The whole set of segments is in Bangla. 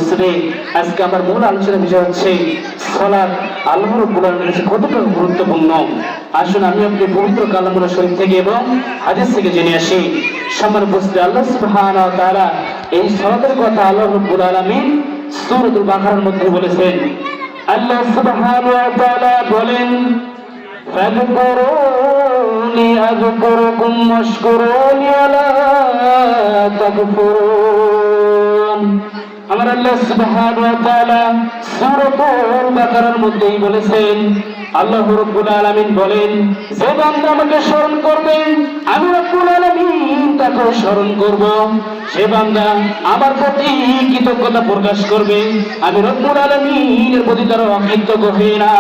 উপস্থিতি, আজকে আমার মূল আলোচনার বিষয় হচ্ছে সালাত আল্লাহ রাব্বুল আলামিনের কাছে কতটা গুরুত্বপূর্ণ। আসুন আমি আপনি পবিত্র কালামুল শরীফ থেকে এবং হাদিস থেকে জেনে আসি। সম্মানিত উপস্থিতি, আল্লাহ সুবহানাহু ওয়া তাআলা এই সালাতের কথা আল্লাহ রাব্বুল আলামিন সূরাতুল বাকারার মধ্যে বলেছেন। আল্লাহ সুবহানাহু ওয়া তাআলা বলেন, ফাযকুরুনি আযকুরকুম ওয়াশকুরুনি আলা তাকফুরুন। আমার আল্লাহ সুবহানাহু ওয়া তাআলা সূরাতুল বাকারার মধ্যেই বলেছেন, আল্লাহ রাব্বুল আলামিন বলেন, যে বান্দা আমাকে স্মরণ করবে আমি রাব্বুল আলামিন তাকে স্মরণ করব। সে বান্দা আমার প্রতি কৃতজ্ঞতা প্রকাশ করবে, আমি রাব্বুল আলামিনের প্রতি তার অকৃতজ্ঞ হই না।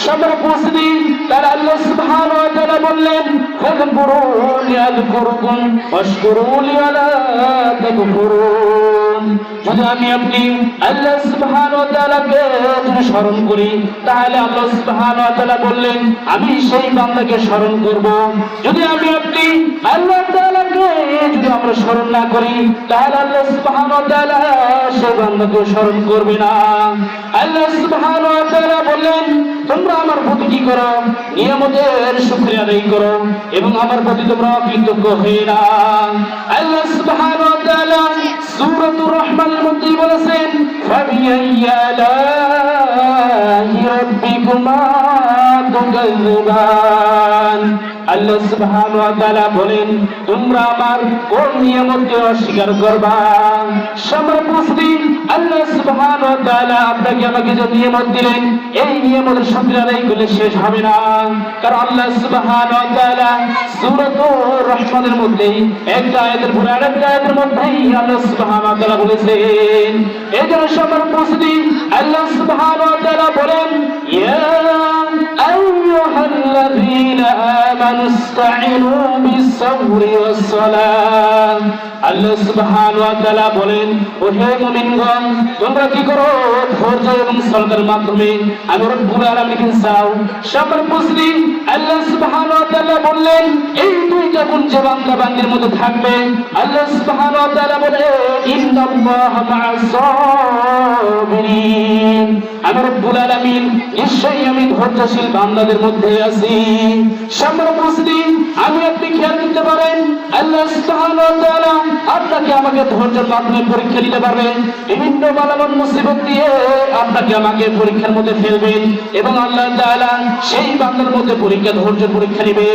সবার উপস্থিতি, তার আল্লাহ সুবহানাহু ওয়া তাআলা বললেন, ফাযকুরুনি আযকুরকুম ওয়াশকুরুনি আলা তাকফুরুন। যদি আমি আপনি আল্লাহ সুবহানাহু ওয়া তাআলাকে যদি স্মরণ করি, তাহলে আল্লাহ সুবহানাহু ওয়া তাআলা বললেন আমি সেই বান্দাকে স্মরণ করব। যদি আমি আপনি আল্লাহ তাআলাকে যদি আমরা স্মরণ না করি, তাহলে আল্লাহ সুবহানাহু ওয়া তাআলা সেই বান্দাকে স্মরণ করবে না। আল্লাহ সুবহানাহু ওয়া তাআলা বললেন, তোমরা আমার প্রতি কি করো? নিয়ামতের শুকরিয়া আদায় করো এবং আমার প্রতি তোমরা কৃতজ্ঞ হয়ে না। আল্লাহ সুবহানাহু ওয়া তাআলা সূরাতুর রহমানের মধ্যে বলেছেন, ফাবিআইয়ি আলাহি রাব্বিকুমা তুকাযযিবান। আল্লাহ সুবহানাহু ওয়া তাআলা বলেন, তোমরা আমার কোন নিয়ামতকে অস্বীকার করবা? সম্মানিত উপস্থিতি, আল্লাহ সুবহানাহু ওয়া তাআলা আপনাকে আমাকে যে নিয়ামত দিলেন, এই নিয়ামতের শুকরিয়া আদায় করলে শেষ হবে না। কারণ আল্লাহ সুবহানাহু ওয়া তাআলা সূরাতুর রহমানের মধ্যে একটা আয়াতের পরে আরেকটা আয়াতের মধ্যেই আল্লাহ সুবহানাহু ওয়া তাআলা বলেছেন। এজন্য সম্মানিত উপস্থিতি, আল্লাহ সুবহানাহু ওয়া তাআলা বলেন, ইয়া আইয়ুহাল্লাযীনা আমানু ইসতাঈনু বিস-সাবরি ওয়াস-সালাহ। আল্লাহ সুবহানাহু ওয়া তাআলা বলেন, ও হে মুমিনগণ, তোমরা কি করো? ধৈর্য এবং সালাতের মাধ্যমে আমি রব্বুল আলামিনকে চাও। সম্মানিত উপস্থিতি, আল্লাহ সুবহানাহু ওয়া তাআলা বললেন, এই দুইটা গুণ যে বান্দা বান্দির মধ্যে থাকবে, আল্লাহ সুবহানাহু ওয়া তাআলা বলেন, ইন্নাল্লাহা মা'আস-সাবিরিন। আমি রব্বুল আলামিন নিশ্চয়ই আমি ধৈর্যশীল বান্দাদের মধ্যে আছি। সম্মানিত উপস্থিতি, আমি আপনি খেয়াল করতে পারেন, আল্লাহ সুবহানাহু ওয়া তাআলা আপনাকে আমাকে ধৈর্যের মাধ্যমে পরীক্ষা দিতে পারবেন। বিভিন্ন বালামত মুসিবত দিয়ে আপনাকে আমাকে পরীক্ষার মধ্যে ফেলবেন এবং আল্লাহ তাআলা সেই বান্দার মধ্যে ধৈর্যের পরীক্ষা নেবে।